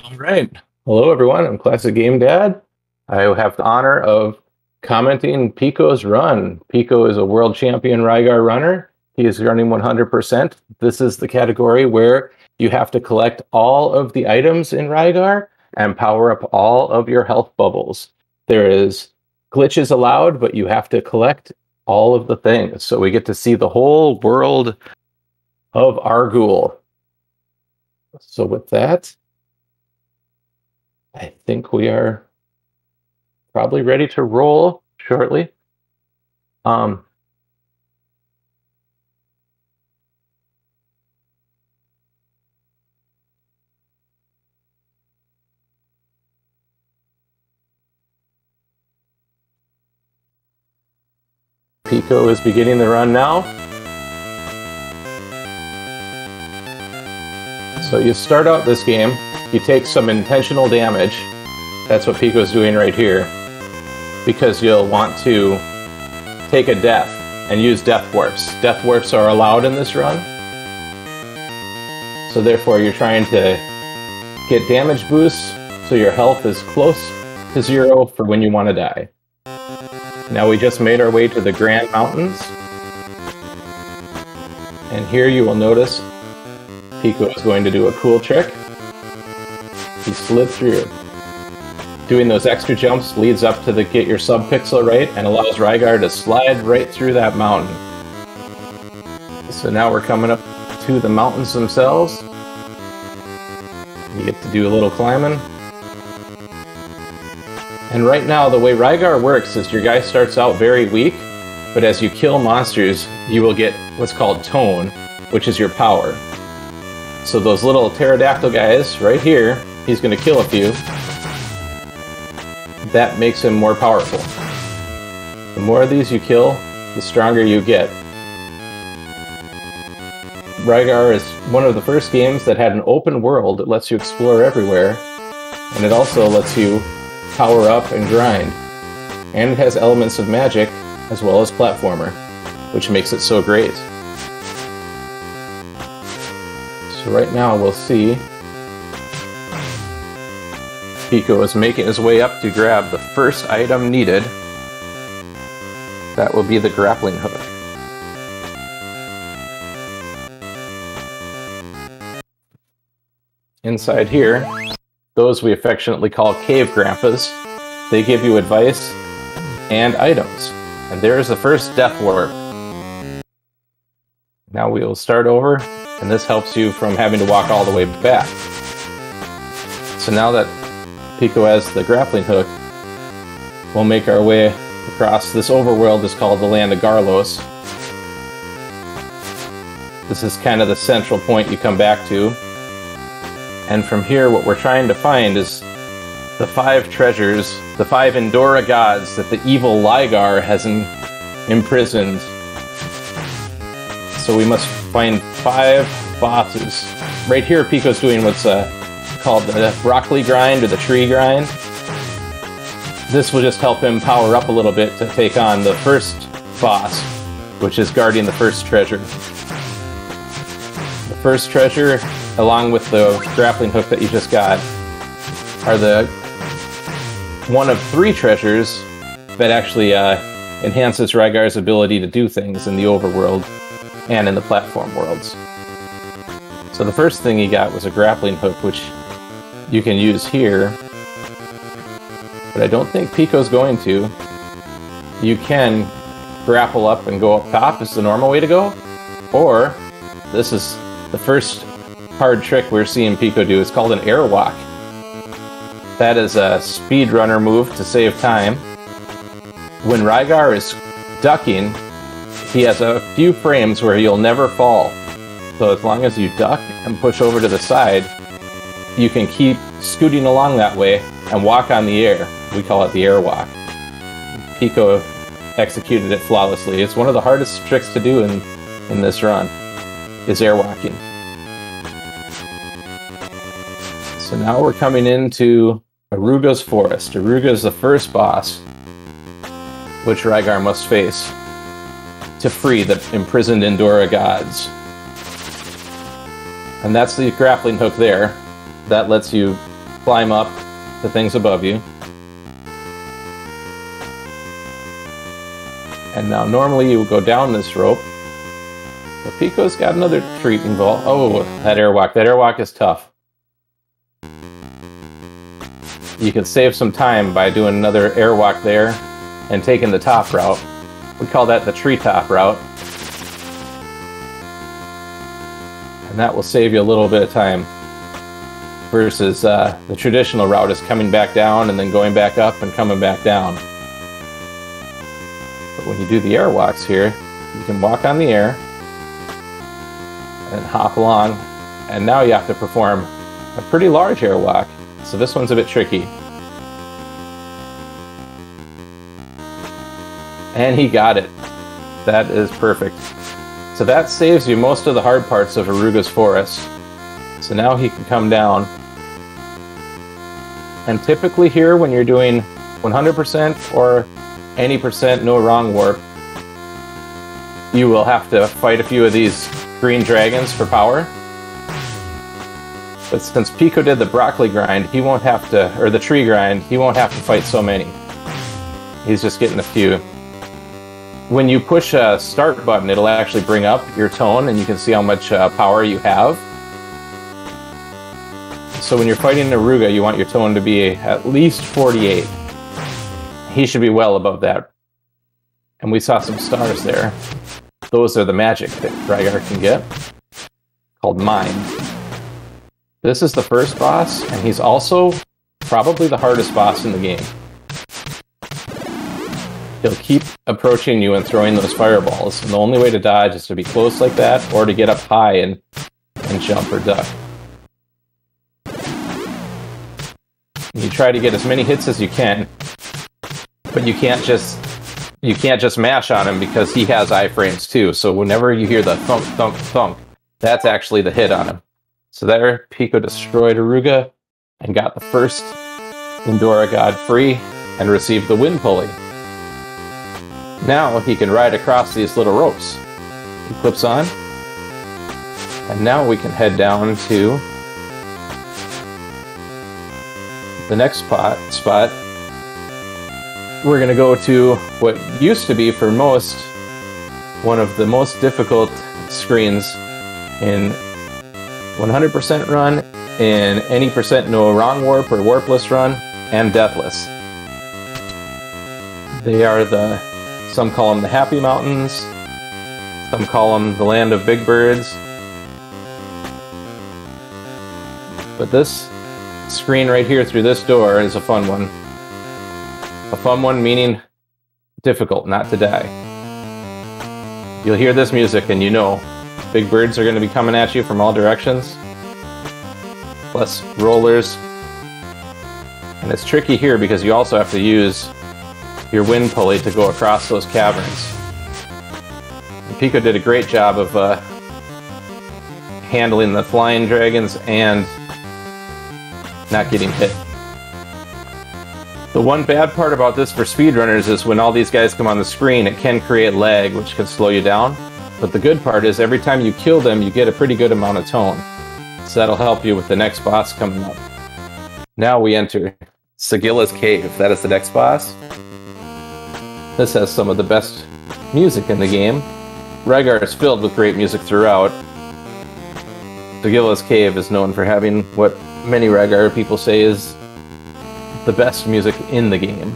All right. Hello, everyone. I'm Classic Game Dad. I have the honor of commenting Pico's run. Pico is a world champion Rygar runner. He is running 100%. This is the category where you have to collect all of the items in Rygar and power up all of your health bubbles. There is glitches allowed, but you have to collect all of the things. So we get to see the whole world of Arugu. So with that, I think we are probably ready to roll shortly. Pico is beginning the run now. So you start out this game, you take some intentional damage. That's what Pico's doing right here. Because you'll want to take a death and use death warps. Death warps are allowed in this run. So therefore you're trying to get damage boosts so your health is close to 0 for when you want to die. Now we just made our way to the Grand Mountains. And here you will notice Pico is going to do a cool trick. He slid through. Doing those extra jumps leads up to the get your sub-pixel right and allows Rygar to slide right through that mountain. So now we're coming up to the mountains themselves. You get to do a little climbing. And right now, the way Rygar works is your guy starts out very weak, but as you kill monsters, you will get what's called tone, which is your power. So those little pterodactyl guys right here, he's going to kill a few. That makes him more powerful. The more of these you kill, the stronger you get. Rygar is one of the first games that had an open world that lets you explore everywhere, and it also lets you power up and grind. And it has elements of magic as well as platformer, which makes it so great. So right now we'll see Pico is making his way up to grab the first item needed. That will be the grappling hook. Inside here, those we affectionately call cave grandpas, they give you advice and items. And there's the first death warp. Now we will start over, and this helps you from having to walk all the way back. So now that Pico has the grappling hook, we'll make our way across. This overworld is called the Land of Garlos. This is kind of the central point you come back to. And from here, what we're trying to find is the 5 treasures, the 5 Endora gods that the evil Rygar has imprisoned. So we must find 5 bosses. Right here, Pico's doing what's called the broccoli grind or the tree grind. This will just help him power up a little bit to take on the first boss, which is guarding the first treasure. The first treasure, along with the grappling hook that you just got, are the one of 3 treasures that actually enhances Rygar's ability to do things in the overworld and in the platform worlds. So the first thing he got was a grappling hook, which you can use here, but I don't think Pico's going to. You can grapple up and go up top is the normal way to go, or this is the first hard trick we're seeing Pico do. It's called an airwalk. That is a speedrunner move to save time. When Rygar is ducking, he has a few frames where he'll never fall. So as long as you duck and push over to the side, you can keep scooting along that way and walk on the air. We call it the airwalk. Pico executed it flawlessly. It's one of the hardest tricks to do in this run, is airwalking. So now we're coming into Arugu's forest. Arugu is the first boss which Rygar must face to free the imprisoned Endora gods. And that's the grappling hook there. That lets you climb up to things above you. And now normally you would go down this rope. But Pico's got another treat involved. Oh, that airwalk. That airwalk is tough. You can save some time by doing another airwalk there and taking the top route. We call that the Treetop Route. And that will save you a little bit of time. Versus the traditional route is coming back down and then going back up and coming back down. But when you do the airwalks here, you can walk on the air and hop along, and now you have to perform a pretty large airwalk, so this one's a bit tricky. And he got it. That is perfect. So that saves you most of the hard parts of Arugu's forest. So now he can come down. And typically here, when you're doing 100% or any percent no wrong warp, you will have to fight a few of these green dragons for power. But since Pico did the broccoli grind, he won't have to, or the tree grind, he won't have to fight so many. He's just getting a few. When you push a start button, it'll actually bring up your tone and you can see how much power you have. So when you're fighting Aruga, you want your tone to be at least 48. He should be well above that. And we saw some stars there. Those are the magic that Rygar can get, called Mind. This is the first boss, and he's also probably the hardest boss in the game. He'll keep approaching you and throwing those fireballs, and the only way to dodge is to be close like that, or to get up high and jump or duck. You try to get as many hits as you can, but you can't just mash on him because he has iframes too. So whenever you hear the thunk, thunk, thunk, that's actually the hit on him. So there, Pico destroyed Aruga and got the first Indora God free and received the wind pulley. Now he can ride across these little ropes. He clips on. And now we can head down to the next spot. We're going to go to what used to be, for most, one of the most difficult screens in 100% run, in any percent no wrong warp or warpless run, and deathless. They are some call them the Happy Mountains, some call them the Land of Big Birds. But this screen right here through this door is a fun one. A fun one meaning difficult, not to die. You'll hear this music and you know big birds are going to be coming at you from all directions. Plus rollers. And it's tricky here because you also have to use your wind pulley to go across those caverns. And Pico did a great job of handling the flying dragons and not getting hit. The one bad part about this for speedrunners is when all these guys come on the screen, it can create lag, which can slow you down. But the good part is every time you kill them, you get a pretty good amount of tone. So that'll help you with the next boss coming up. Now we enter Segilla's Cave. That is the next boss. This has some of the best music in the game. Rygar is filled with great music throughout. Segilla's Cave is known for having what many Rygar people say is the best music in the game.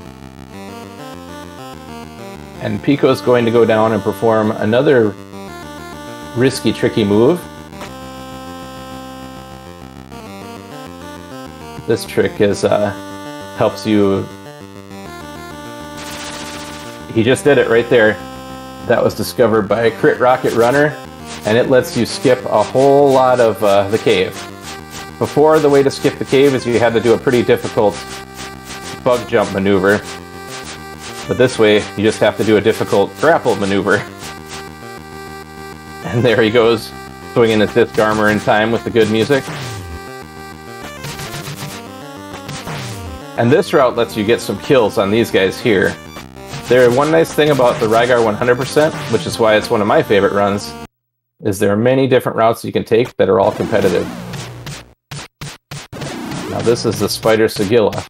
And Pico is going to go down and perform another risky, tricky move. This trick is helps you. He just did it right there. That was discovered by a Crit Rocket Runner, and it lets you skip a whole lot of the cave. Before, the way to skip the cave is you had to do a pretty difficult bug jump maneuver. But this way, you just have to do a difficult grapple maneuver. And there he goes, swinging his disc armor in time with the good music. And this route lets you get some kills on these guys here. One nice thing about the Rygar 100%, which is why it's one of my favorite runs, is there are many different routes you can take that are all competitive. Now this is the Spider Segilla.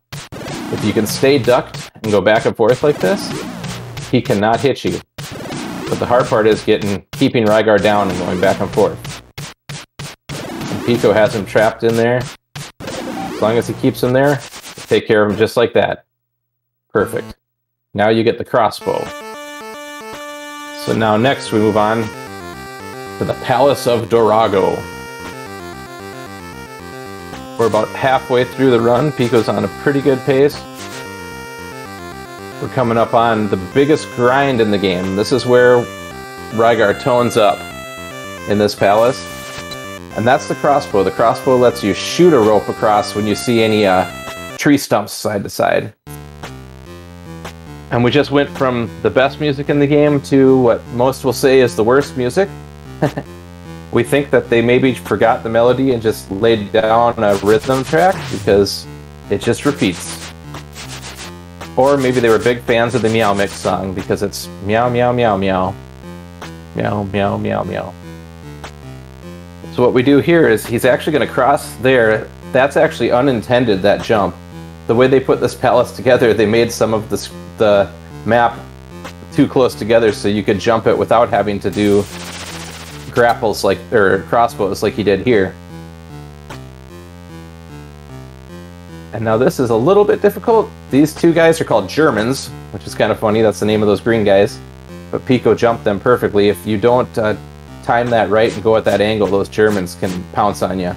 If you can stay ducked and go back and forth like this, he cannot hit you. But the hard part is keeping Rygar down and going back and forth. And Pico has him trapped in there. As long as he keeps him there, take care of him just like that. Perfect. Now you get the crossbow. So now next we move on to the Palace of Dorago. We're about halfway through the run. Pico's on a pretty good pace. We're coming up on the biggest grind in the game. This is where Rygar tones up in this palace. And that's the crossbow. The crossbow lets you shoot a rope across when you see any tree stumps side to side. And we just went from the best music in the game to what most will say is the worst music. We think that they maybe forgot the melody and just laid down a rhythm track because it just repeats. Or maybe they were big fans of the Meow Mix song because it's meow, meow, meow, meow. Meow, meow, meow, meow. So what we do here is he's actually going to cross there. That's actually unintended, that jump. The way they put this palace together, they made some of the map too close together so you could jump it without having to do grapples or crossbows like he did here. And now this is a little bit difficult. These two guys are called Germans, which is kind of funny. That's the name of those green guys. But Pico jumped them perfectly. If you don't time that right and go at that angle, those Germans can pounce on you.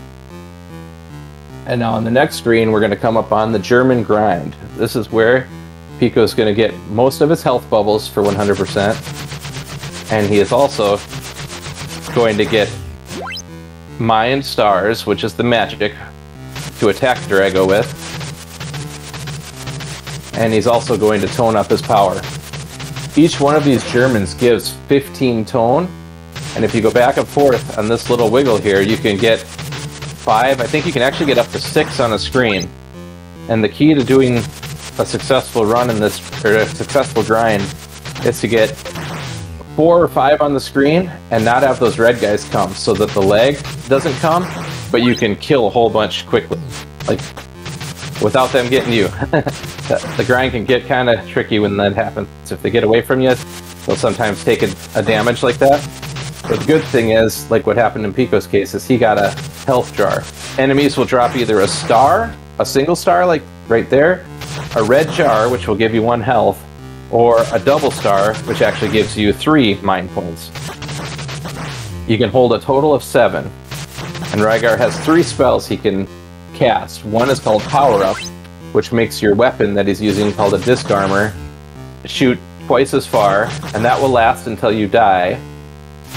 And now on the next screen, we're going to come up on the German grind. This is where Pico's going to get most of his health bubbles for 100%. And he is also going to get Mind Stars, which is the magic to attack Dorago with. And he's also going to tone up his power. Each one of these Germans gives 15 tone, and if you go back and forth on this little wiggle here, you can get 5. I think you can actually get up to 6 on a screen. And the key to doing a successful run in this, or a successful grind, is to get 4 or 5 on the screen and not have those red guys come, so that the lag doesn't come, but you can kill a whole bunch quickly, like without them getting you. The grind can get kind of tricky when that happens. If they get away from you, they'll sometimes take a damage like that. But the good thing is, like what happened in Pico's case, is he got a health jar. Enemies will drop either a star, a single star like right there, a red jar, which will give you 1 health, or a double star, which actually gives you 3 mind points. You can hold a total of 7. And Rygar has 3 spells he can cast. One is called Power Up, which makes your weapon that he's using, called a Disc Armor, shoot twice as far, and that will last until you die.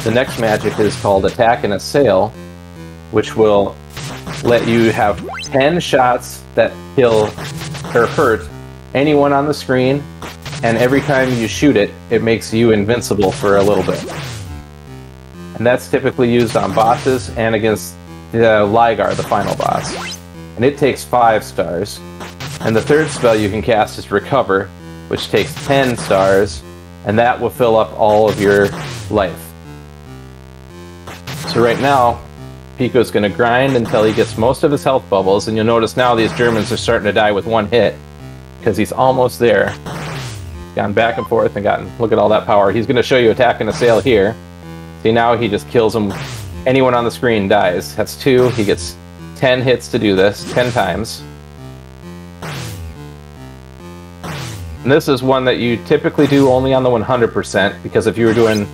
The next magic is called Attack and Assail, which will let you have 10 shots that kill or hurt anyone on the screen, and every time you shoot it, it makes you invincible for a little bit. And that's typically used on bosses and against the Rygar, the final boss. And it takes 5 stars. And the third spell you can cast is Recover, which takes 10 stars, and that will fill up all of your life. So right now, Pico's going to grind until he gets most of his health bubbles, and you'll notice now these Germans are starting to die with 1 hit, because he's almost there. He's gone back and forth and gotten, look at all that power. He's going to show you Attack and Assail here. See, now he just kills them. Anyone on the screen dies. That's 2. He gets 10 hits to do this, 10 times. And this is one that you typically do only on the 100%, because if you were doing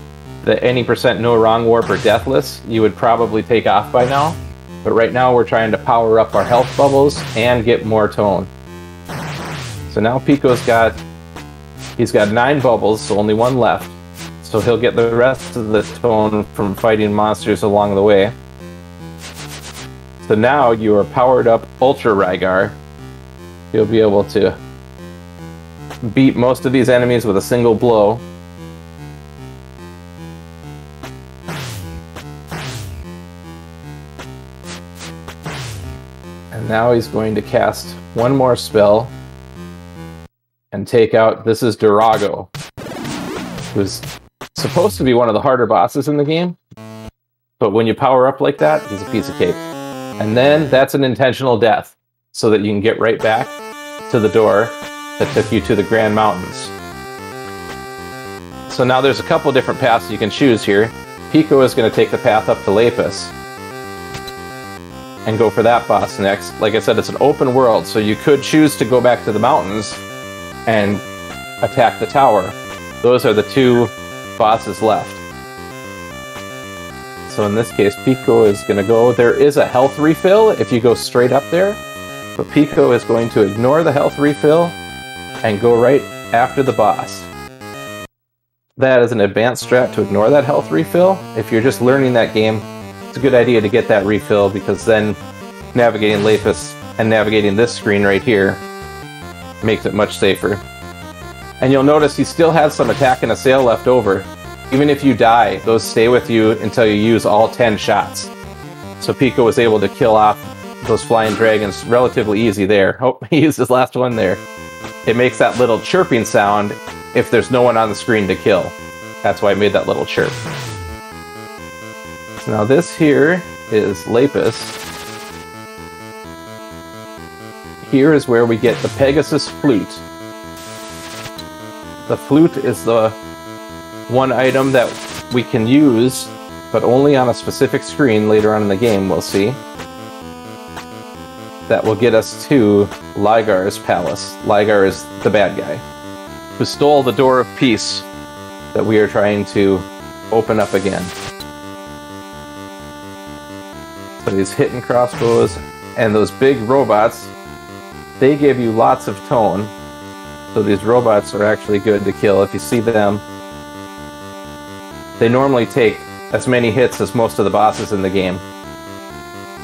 the any percent no wrong warp or deathless, you would probably take off by now. But right now we're trying to power up our health bubbles and get more tone. So now Pico's got 9 bubbles, so only 1 left. So he'll get the rest of the tone from fighting monsters along the way. So now you are powered up Ultra Rygar. You'll be able to beat most of these enemies with a single blow. And now he's going to cast 1 more spell and take out, this is Dorago, who's supposed to be one of the harder bosses in the game, but when you power up like that, he's a piece of cake. And then that's an intentional death. so that you can get right back to the door that took you to the Grand Mountains. So now there's a couple different paths you can choose here. Pico is going to take the path up to Lapis and go for that boss next. Like I said, it's an open world, so you could choose to go back to the mountains and attack the tower. Those are the two bosses left. So in this case, Pico is going to go... There is a health refill if you go straight up there, but Pico is going to ignore the health refill and go right after the boss. That is an advanced strat to ignore that health refill. If you're just learning that game, it's a good idea to get that refill, because then navigating Lapis and navigating this screen right here makes it much safer. And you'll notice he still has some attack and assail left over. Even if you die, those stay with you until you use all 10 shots. So Pico was able to kill off those flying dragons relatively easy there. Oh, he used his last one there. It makes that little chirping sound if there's no one on the screen to kill. That's why I made that little chirp. So now this here is Lapis. Here is where we get the Pegasus Flute. The flute is the one item that we can use, but only on a specific screen later on in the game, we'll see. That will get us to Rygar's palace. Rygar is the bad guy, who stole the Door of Peace that we are trying to open up again. So he's hitting crossbows, and those big robots, they give you lots of tone. So these robots are actually good to kill. If you see them, they normally take as many hits as most of the bosses in the game.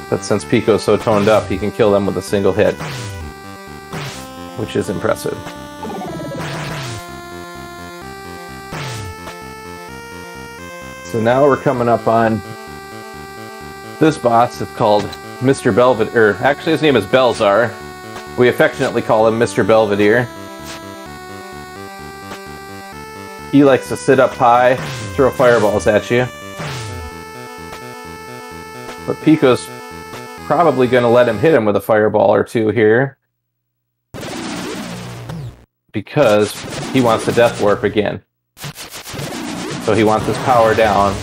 But since Pico's so toned up, he can kill them with a single hit, which is impressive. So now we're coming up on this boss. It's called Mr. Velveteer. Actually, his name is Belzar. We affectionately call him Mr. Velveteer. He likes to sit up high, throw fireballs at you. But Pico's probably going to let him hit him with a fireball or two here, because he wants the Death Warp again. So he wants his power down.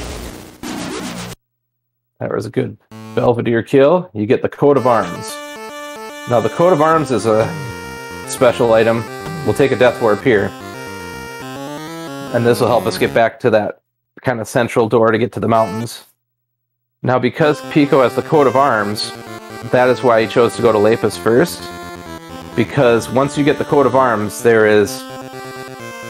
That was a good Velveteer kill. You get the Coat of Arms. Now the Coat of Arms is a special item. We'll take a Death Warp here. And this will help us get back to that kind of central door to get to the mountains. Now because Pico has the Coat of Arms, that is why he chose to go to Lapis first. Because once you get the Coat of Arms, there is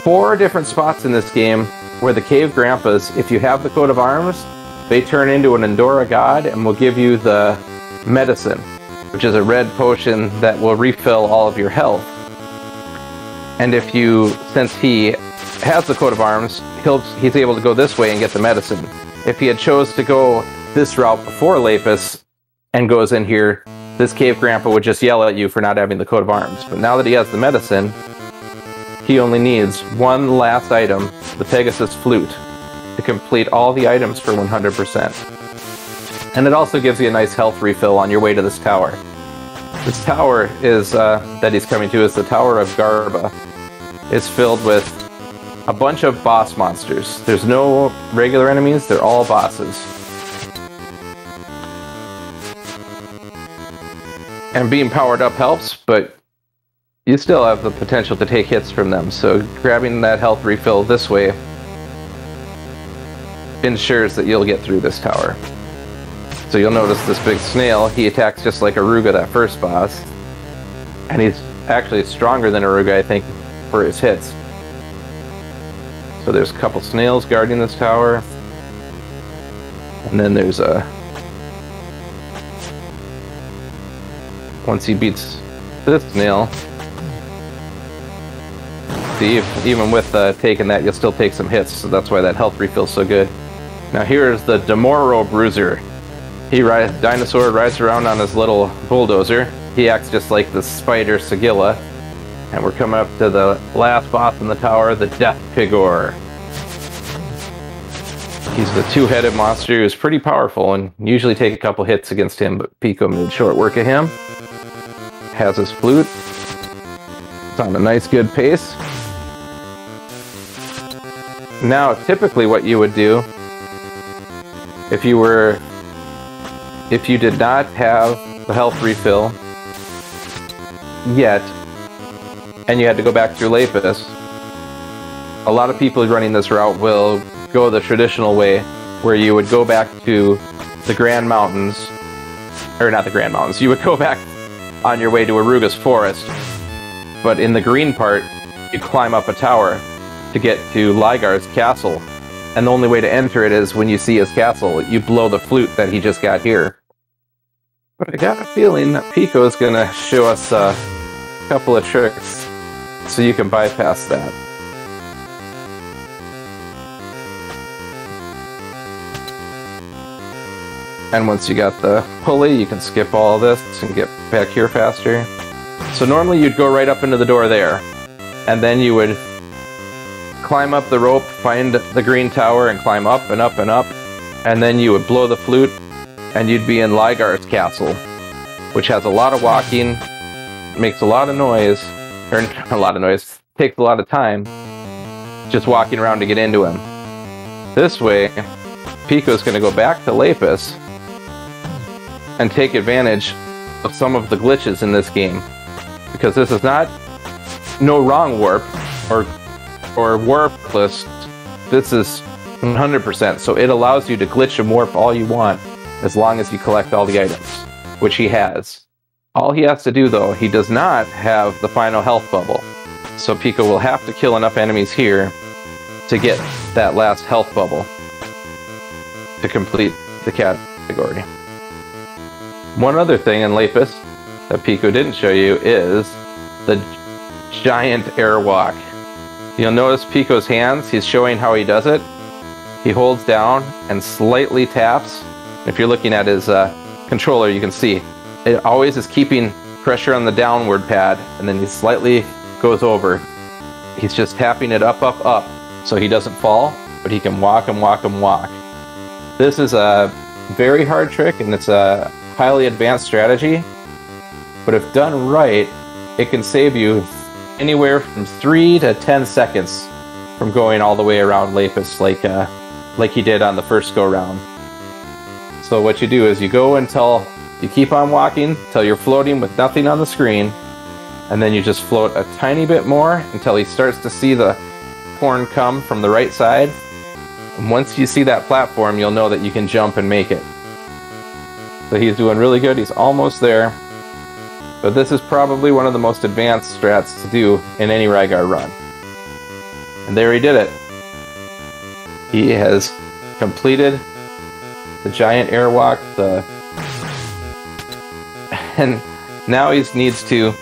4 different spots in this game where the Cave Grandpas, if you have the Coat of Arms, they turn into an Endora god and will give you the medicine, which is a red potion that will refill all of your health. And if you, since he has the Coat of Arms, he's able to go this way and get the medicine. If he had chose to go this route before Lapis and goes in here, this Cave Grandpa would just yell at you for not having the Coat of Arms. But now that he has the medicine, he only needs one last item, the Pegasus Flute, to complete all the items for 100%. And it also gives you a nice health refill on your way to this tower. This tower is that he's coming to is the Tower of Garba. It's filled with a bunch of boss monsters. There's no regular enemies, they're all bosses. And being powered up helps, but you still have the potential to take hits from them, so grabbing that health refill this way ensures that you'll get through this tower. So you'll notice this big snail, he attacks just like Arugu, that first boss. And he's actually stronger than Arugu, I think, for his hits. So there's a couple snails guarding this tower. And then there's a... Once he beats this snail... See, even with taking that, you'll still take some hits, so that's why that health refill's so good. Now here's the Demoro Bruiser. Dinosaur rides around on his little bulldozer. He acts just like the spider Segilla. And we're coming up to the last boss in the tower, the Death Pigor. He's the two-headed monster who's pretty powerful and usually take a couple hits against him, but Pico made short work of him. has his flute. It's on a nice, good pace. Now, typically what you would do, if you did not have the health refill yet, and you had to go back through Lapis, a lot of people running this route will go the traditional way, where you would go back to the Grand Mountains, or not the Grand Mountains, you would go back on your way to Arugu's forest, but in the green part, you climb up a tower to get to Rygar's castle, and the only way to enter it is when you see his castle. You blow the flute that he just got here. But I got a feeling that Pico is going to show us a couple of tricks so you can bypass that. And once you got the pulley, you can skip all of this and get back here faster. So normally you'd go right up into the door there, and then you would climb up the rope, find the green tower, and climb up and up and up, and then you would blow the flute, and you'd be in Rygar's castle, which has a lot of walking, makes a lot of noise, or a lot of noise, takes a lot of time, just walking around to get into him. This way, Pico's going to go back to Lapis and take advantage of some of the glitches in this game, because this is not no wrong warp or warpless. This is 100%, so it allows you to glitch and warp all you want as long as you collect all the items, which he has. All he has to do, though, he does not have the final health bubble, so Pico will have to kill enough enemies here to get that last health bubble to complete the category. One other thing in Lapis that Pico didn't show you is the giant airwalk. You'll notice Pico's hands, he's showing how he does it. He holds down and slightly taps. If you're looking at his controller, you can see it always is keeping pressure on the downward pad, and then he slightly goes over. He's just tapping it up, up, up, so he doesn't fall, but he can walk and walk and walk. This is a very hard trick, and it's a highly advanced strategy, but if done right, it can save you anywhere from 3 to 10 seconds from going all the way around Lapis like he did on the first go round. So what you do is you go until you keep on walking till you're floating with nothing on the screen, and then you just float a tiny bit more until he starts to see the horn come from the right side. And once you see that platform, you'll know that you can jump and make it. So he's doing really good, he's almost there. But this is probably one of the most advanced strats to do in any Rygar run. And there he did it. He has completed the giant airwalk, and now he needs to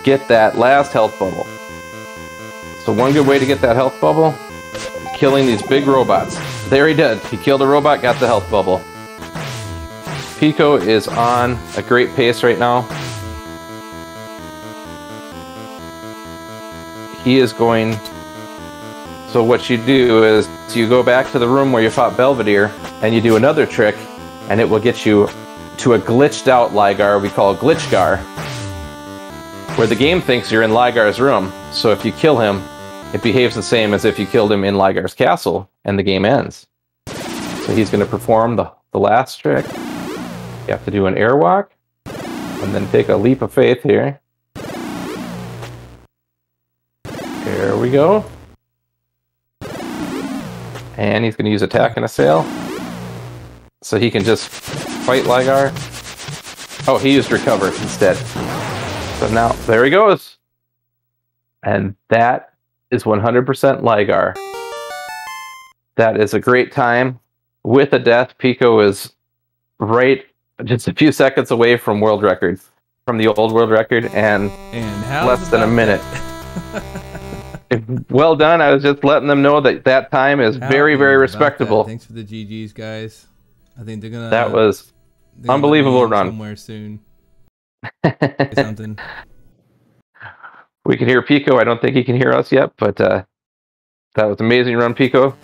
get that last health bubble. So one good way to get that health bubble, killing these big robots. There he did. He killed a robot, got the health bubble. Pico is on a great pace right now. He is going... So what you do is you go back to the room where you fought Velveteer, and you do another trick, and it will get you to a glitched out Rygar we call Glitchgar, where the game thinks you're in Rygar's room. So if you kill him, it behaves the same as if you killed him in Rygar's castle, and the game ends. So he's going to perform the last trick. You have to do an airwalk, and then take a leap of faith here. There we go. And he's going to use attack and assail. So he can just fight Rygar. Oh, he used recover instead. So now, there he goes. And that is 100% Rygar. That is a great time. With a death, Pico is right just a few seconds away from world record. From the old world record, and less than a minute. Well done. I was just letting them know that that time is very, very respectable. Thanks for the GGs, guys. I think they're gonna. That was unbelievable run. Somewhere soon. Something. We can hear Pico. I don't think he can hear us yet, but that was amazing run, Pico.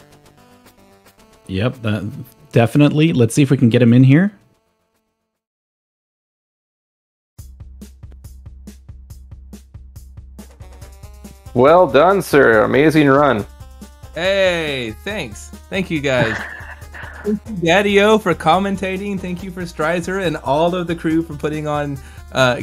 Yep, definitely. Let's see if we can get him in here. Well done, sir. Amazing run. Hey, thanks. Thank you, guys. Thank you, Daddy-O, for commentating. Thank you for Strizer and all of the crew for putting on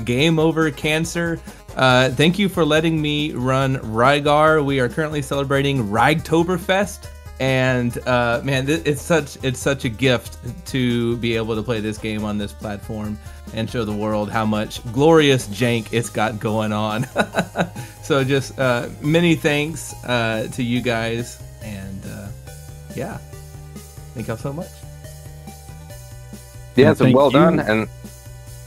Game Over Cancer. Thank you for letting me run Rygar. We are currently celebrating Rygtoberfest. And man, it's such a gift to be able to play this game on this platform and show the world how much glorious jank it's got going on. So just many thanks to you guys, and yeah, thank y'all so much. Yeah, so well done. And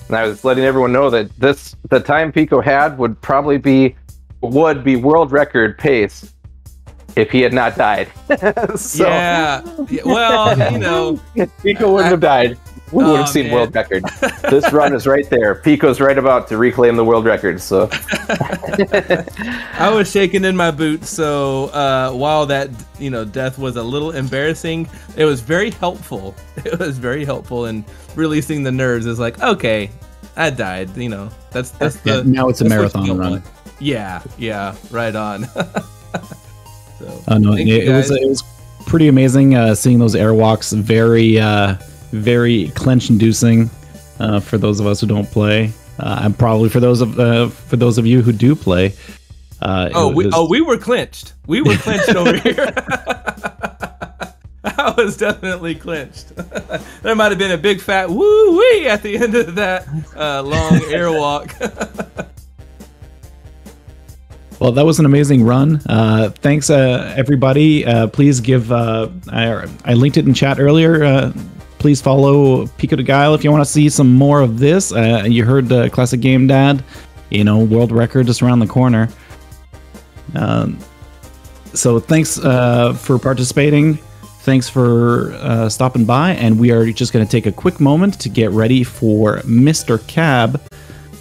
I was letting everyone know that the time Pico had would be world record pace if he had not died. So, yeah, well, you know, Pico wouldn't have died. We would have seen world record. This run is right there. Pico's right about to reclaim the world record. So I was shaking in my boots. So while that death was a little embarrassing, it was very helpful. It was very helpful in releasing the nerves. It's like, okay, I died. That's the now it's a marathon run. Yeah, right on. So, no, it was pretty amazing seeing those airwalks. Very clench-inducing for those of us who don't play, and probably for those of you who do play. We were clenched. We were clenched over here. I was definitely clenched. There might have been a big fat woo-wee at the end of that long airwalk. Well, that was an amazing run. Thanks, everybody. Please give. I linked it in chat earlier. Please follow Pico de Guile if you want to see some more of this. You heard Classic Game Dad. World record just around the corner. So thanks for participating. Thanks for stopping by. And we are just going to take a quick moment to get ready for Mr. Cab,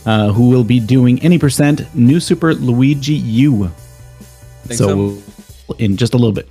who will be doing any percent New Super Luigi U. So in just a little bit.